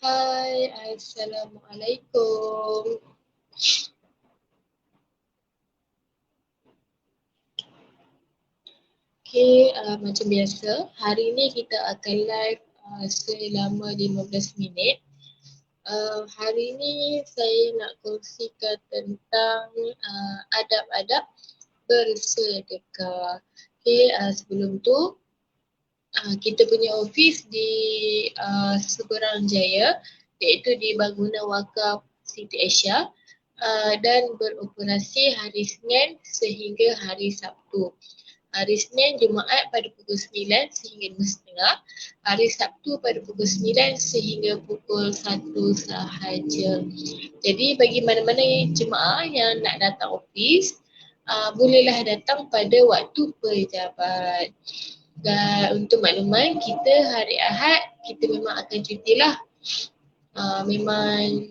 Hai, Assalamualaikum. Okay, macam biasa, hari ni kita akan live selama 15 minit. Hari ni saya nak kongsikan tentang adab-adab bersedekah. Okay, sebelum tu, kita punya ofis di Seberang Jaya, iaitu di Bangunan Wakaf Siti Aisyah, dan beroperasi hari Senin sehingga hari Sabtu. Hari Senin Jumaat pada pukul 9 sehingga 2.30, hari Sabtu pada pukul 9 sehingga pukul 1 sahaja. Jadi bagi mana-mana jemaah yang nak datang ofis, bolehlah datang pada waktu pejabat. Dan untuk makluman, kita hari Ahad kita memang akan cuti lah. Memang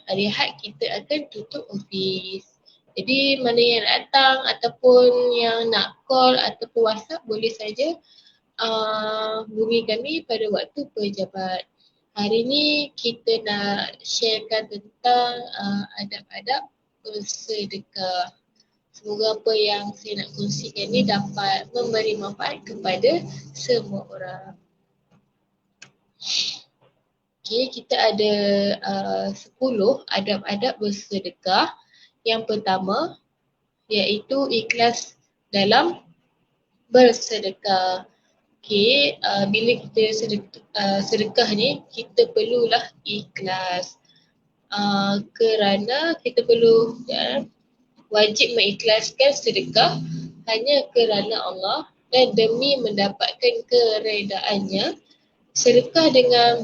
hari Ahad kita akan tutup ofis. Jadi mana yang nak datang ataupun yang nak call ataupun WhatsApp boleh saja hubungi kami pada waktu pejabat. Hari ni kita nak sharekan tentang adab-adab bersedekah. Semoga apa yang saya nak kongsikan ni dapat memberi manfaat kepada semua orang. Okay, kita ada 10 adab-adab bersedekah. Yang pertama iaitu ikhlas dalam bersedekah. Okay, bila kita sedekah ni, kita perlulah ikhlas. Kerana kita perlu wajib mengikhlaskan sedekah hanya kerana Allah dan demi mendapatkan keredaannya. Sedekah dengan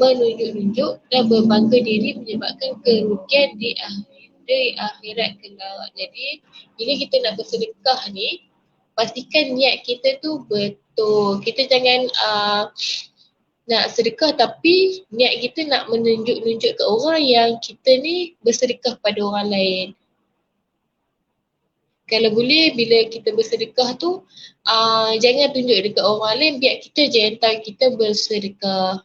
menunjuk-nunjuk dan berbangga diri menyebabkan kerugian di akhirat kelak. Jadi bila kita nak bersedekah ni, pastikan niat kita tu betul. Kita jangan nak sedekah tapi niat kita nak menunjuk-nunjuk ke orang yang kita ni bersedekah pada orang lain. Kalau boleh bila kita bersedekah tu jangan tunjuk dekat orang lain, biar kita je yang tahu kita bersedekah.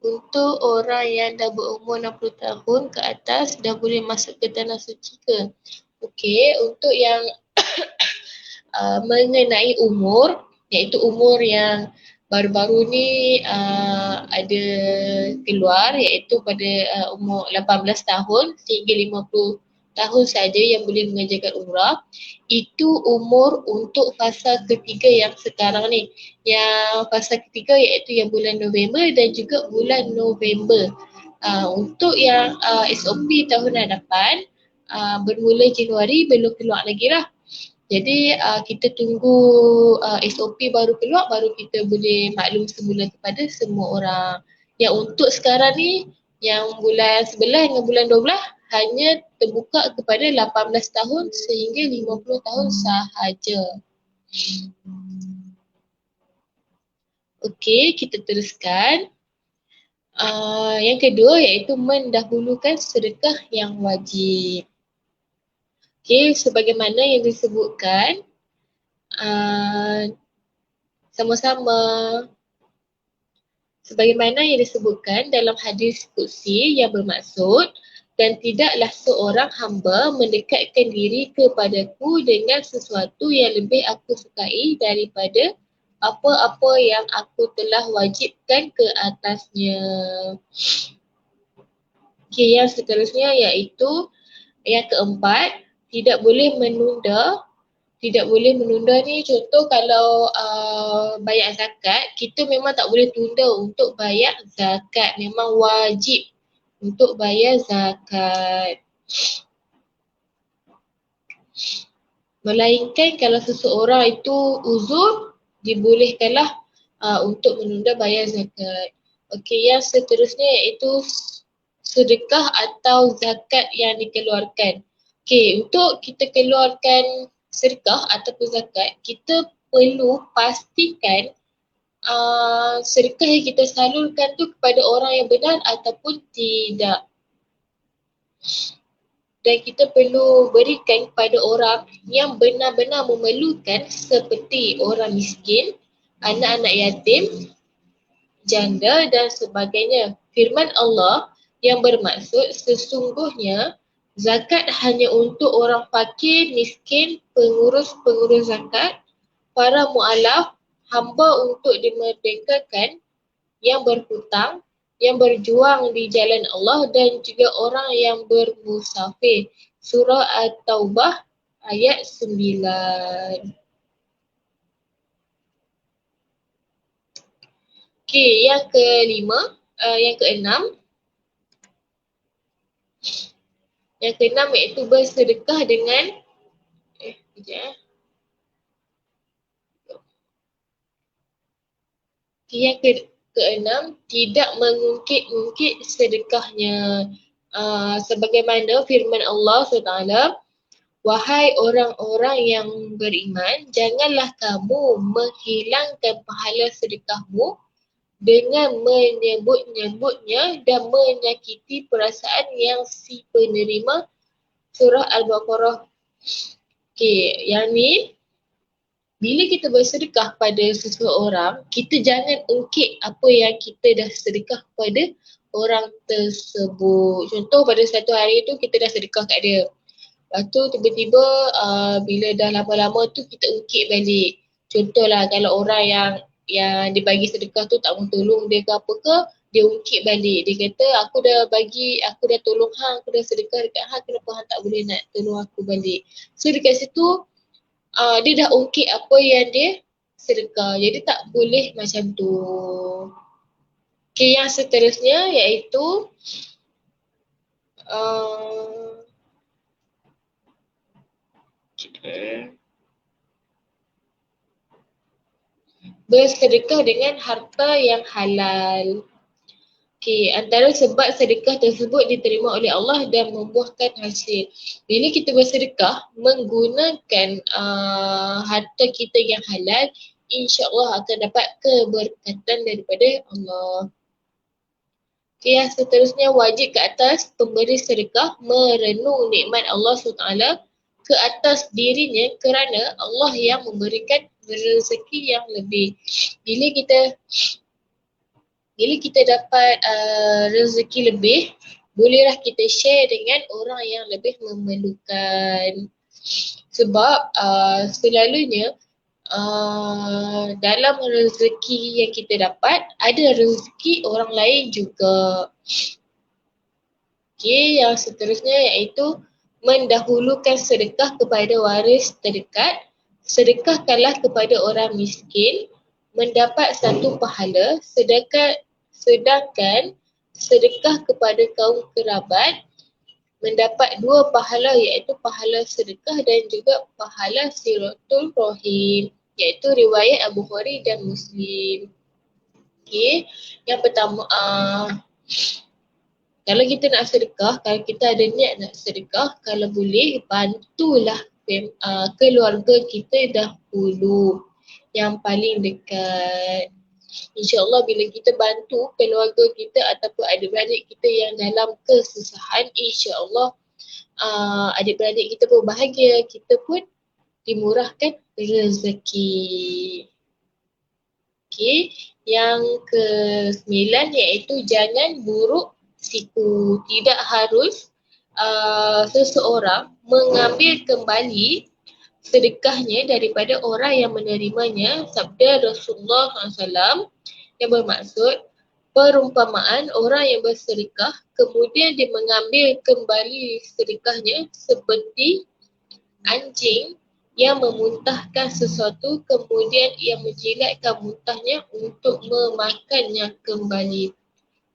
Untuk orang yang dah berumur 60 tahun ke atas dah boleh masuk ke tanah suci ke? Okey, untuk yang mengenai umur, iaitu umur yang baru-baru ni ada keluar, iaitu pada umur 18 tahun sehingga 50 tahun saja yang boleh mengerjakan umrah. Itu umur untuk fasa ketiga yang sekarang ni. Yang fasa ketiga iaitu yang bulan November dan juga bulan November. Untuk yang SOP tahun hadapan, bermula Januari belum keluar lagi lah. Jadi kita tunggu SOP baru keluar, baru kita boleh maklum semula kepada semua orang. Yang untuk sekarang ni, yang bulan 11 dengan bulan 12 hanya terbuka kepada 18 tahun sehingga 50 tahun sahaja. Okey, kita teruskan. Yang kedua iaitu mendahulukan sedekah yang wajib. Okey, sebagaimana yang disebutkan, sama-sama. Sebagaimana yang disebutkan dalam hadis qudsi yang bermaksud, dan tidaklah seorang hamba mendekatkan diri kepadaku dengan sesuatu yang lebih aku sukai daripada apa-apa yang aku telah wajibkan ke atasnya. Okey, yang seterusnya iaitu yang keempat, tidak boleh menunda. Tidak boleh menunda ni, contoh kalau bayar zakat, kita memang tak boleh tunda untuk bayar zakat. Memang wajib untuk bayar zakat. Melainkan kalau seseorang itu uzur, dibolehkanlah untuk menunda bayar zakat. Okey, yang seterusnya iaitu sedekah atau zakat yang dikeluarkan. Okey, untuk kita keluarkan sedekah ataupun zakat, kita perlu pastikan sedekah yang kita salurkan tu kepada orang yang benar ataupun tidak. Dan kita perlu berikan kepada orang yang benar-benar memerlukan seperti orang miskin, anak-anak yatim, janda dan sebagainya. Firman Allah yang bermaksud sesungguhnya zakat hanya untuk orang fakir, miskin, pengurus-pengurus zakat, para mu'alaf, hamba untuk dimerdekakan, yang berhutang, yang berjuang di jalan Allah dan juga orang yang bermusafir. Surah At-Taubah ayat 9. Okey, yang kelima, yang keenam. Yang keenam iaitu bersedekah dengan kejap eh. Yang keenam, tidak mengungkit-ungkit sedekahnya. Sebagaimana firman Allah SWT, wahai orang-orang yang beriman, janganlah kamu menghilangkan pahala sedekahmu dengan menyebut-nyebutnya dan menyakiti perasaan yang si penerima. Surah Al-Baqarah. Okey, yang ni, bila kita bersedekah pada seseorang, kita jangan ungkit apa yang kita dah sedekah pada orang tersebut. Contoh, pada satu hari tu kita dah sedekah kat dia. Lepas tu tiba-tiba bila dah lama-lama tu kita ungkit balik. Contohlah kalau orang yang dia bagi sedekah tu tak mau tolong dia ke apa ke, dia ungkit balik. Dia kata aku dah tolong hang, aku dah sedekah dekat hang, kenapa hang tak boleh nak tolong aku balik. So dekat situ dia dah ungkit apa yang dia sedekah. Jadi tak boleh macam tu. Okay, yang seterusnya iaitu bersedekah dengan harta yang halal. Okay, antara sebab sedekah tersebut diterima oleh Allah dan membuahkan hasil. Bila kita bersedekah menggunakan harta kita yang halal, insya-Allah akan dapat keberkatan daripada Allah. Okay, yang seterusnya, wajib ke atas pemberi sedekah merenung nikmat Allah SWT ke atas dirinya kerana Allah yang memberikan rezeki yang lebih. Bila kita dapat rezeki lebih, bolehlah kita share dengan orang yang lebih memerlukan. Sebab selalunya dalam rezeki yang kita dapat, ada rezeki orang lain juga. Okay, yang seterusnya iaitu mendahulukan sedekah kepada waris terdekat. Sedekahkanlah kepada orang miskin, mendapat satu pahala, sedangkan sedekah kepada kaum kerabat mendapat dua pahala, iaitu pahala sedekah dan juga pahala silatul rahim, iaitu riwayat Abu Hurairah dan Muslim. Okay, yang pertama, kalau kita nak sedekah, kalau kita ada niat nak sedekah, kalau boleh bantulah keluarga kita dahulu yang paling dekat. InsyaAllah bila kita bantu keluarga kita ataupun adik-beradik kita yang dalam kesusahan, insyaAllah adik-beradik kita pun bahagia, kita pun dimurahkan rezeki. Okay, yang ke-9 iaitu jangan buruk siku. Tidak harus seseorang mengambil kembali sedekahnya daripada orang yang menerimanya. Sabda Rasulullah SAW yang bermaksud perumpamaan orang yang bersedekah kemudian dia mengambil kembali sedekahnya seperti anjing yang memuntahkan sesuatu kemudian ia menjilatkan muntahnya untuk memakannya kembali.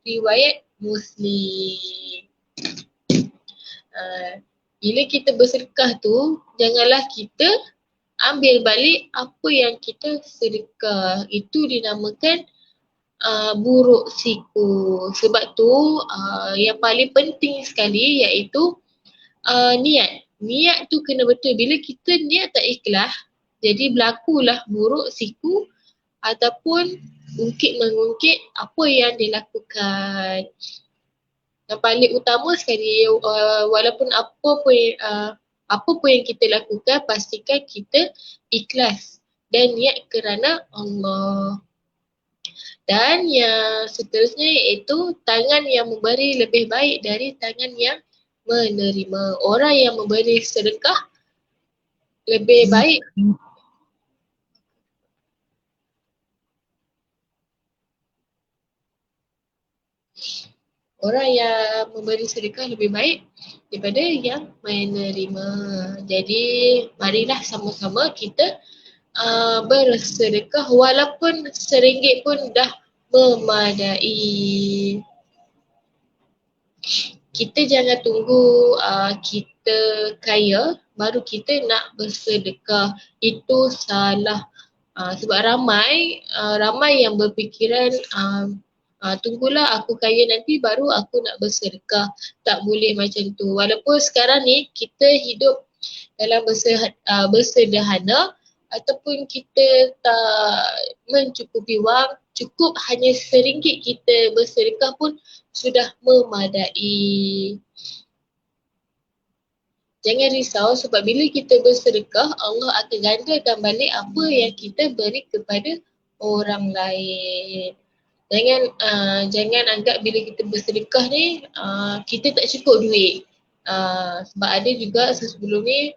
Riwayat Muslim. Bila kita bersedekah tu, janganlah kita ambil balik apa yang kita sedekah. Itu dinamakan buruk siku. Sebab tu yang paling penting sekali iaitu niat. Niat tu kena betul. Bila kita niat tak ikhlas, jadi berlakulah buruk siku ataupun ungkit-mengungkit apa yang dilakukan. Yang paling utama sekali, walaupun apa pun yang kita lakukan, pastikan kita ikhlas dan niat kerana Allah. Dan yang seterusnya iaitu tangan yang memberi lebih baik dari tangan yang menerima. Orang yang memberi sedekah lebih baik. Orang yang memberi sedekah lebih baik daripada yang menerima. Jadi marilah sama-sama kita bersedekah walaupun RM1 pun dah memadai. Kita jangan tunggu kita kaya baru kita nak bersedekah. Itu salah. Sebab ramai yang berfikiran tunggulah aku kaya nanti baru aku nak bersedekah. Tak boleh macam tu. Walaupun sekarang ni kita hidup dalam bersederhana ataupun kita tak mencukupi wang, cukup hanya RM1 kita bersedekah pun sudah memadai. Jangan risau sebab bila kita bersedekah, Allah akan gandakan balik apa yang kita beri kepada orang lain. Jangan anggap bila kita bersedekah ni kita tak cukup duit. Sebab ada juga sebelum ni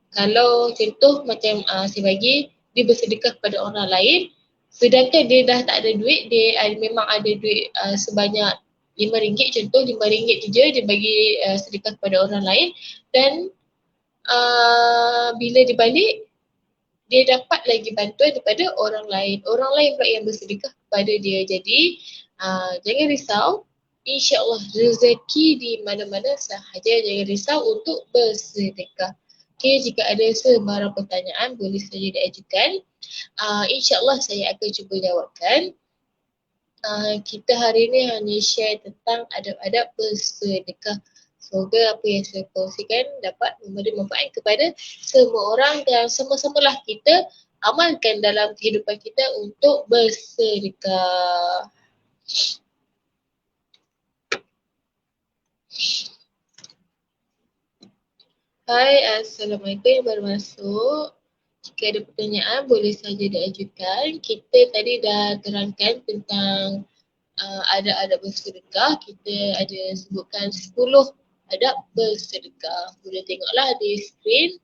kalau contoh macam saya bagi, dia bersedekah kepada orang lain sedangkan dia dah tak ada duit, dia memang ada duit sebanyak RM5 contoh, RM5 tu je dia bagi sedekah kepada orang lain dan bila dia balik dia dapat lagi bantuan daripada orang lain. Orang lain pula yang bersedekah kepada dia. Jadi jangan risau, insya-Allah rezeki di mana-mana sahaja. Jangan risau untuk bersedekah. Okay, jika ada sebarang pertanyaan boleh saja diajukan. InsyaAllah saya akan cuba jawabkan. Kita hari ini hanya share tentang adab-adab bersedekah. Semoga apa yang saya kongsikan dapat memberi manfaat kepada semua orang dan sama-samalah kita amalkan dalam kehidupan kita untuk bersedekah. Hai, Assalamualaikum yang baru masuk. Jika ada pertanyaan boleh saja diajukan. Kita tadi dah terangkan tentang adab-adab bersedekah. Kita ada sebutkan 10 adab bersedekah. Boleh tengoklah di skrin.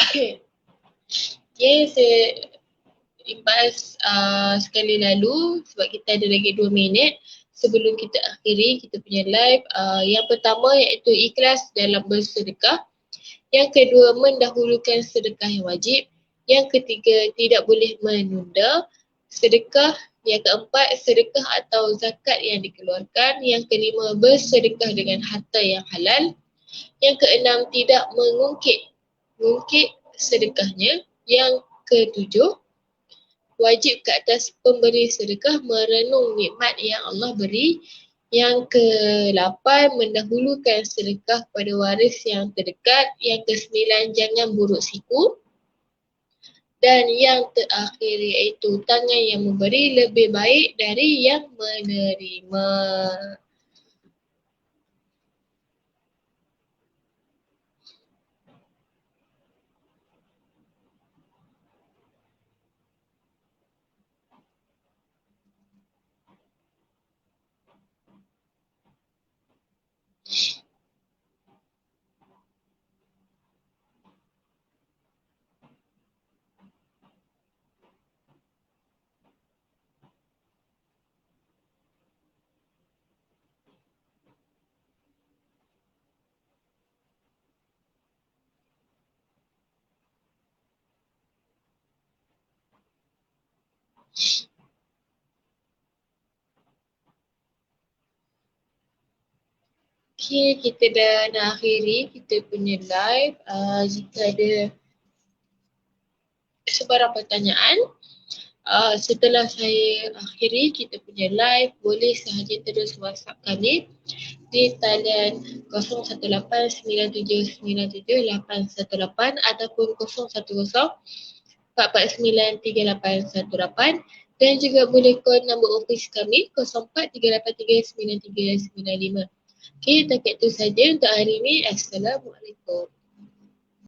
Okay, saya impas sekali lalu sebab kita ada lagi 2 minit sebelum kita akhiri kita punya live. Yang pertama iaitu ikhlas dalam bersedekah. Yang kedua, mendahulukan sedekah yang wajib. Yang ketiga, tidak boleh menunda sedekah. Yang keempat, sedekah atau zakat yang dikeluarkan. Yang kelima, bersedekah dengan harta yang halal. Yang keenam, tidak mengungkit sedekahnya. Yang ketujuh, wajib ke atas pemberi sedekah merenung nikmat yang Allah beri. Yang ke-8, mendahulukan sedekah pada waris yang terdekat. Yang ke-9, jangan buruk siku. Dan yang terakhir iaitu tangan yang memberi lebih baik dari yang menerima. Okay, kita dah nak akhiri kita punya live. Jika ada sebarang pertanyaan setelah saya akhiri kita punya live, boleh sahaja terus WhatsApp kami di talian 0189797818 ataupun 0114493818 dan juga boleh call nombor office kami 0438393395. Okay, takat itu saja untuk hari ini. Assalamualaikum.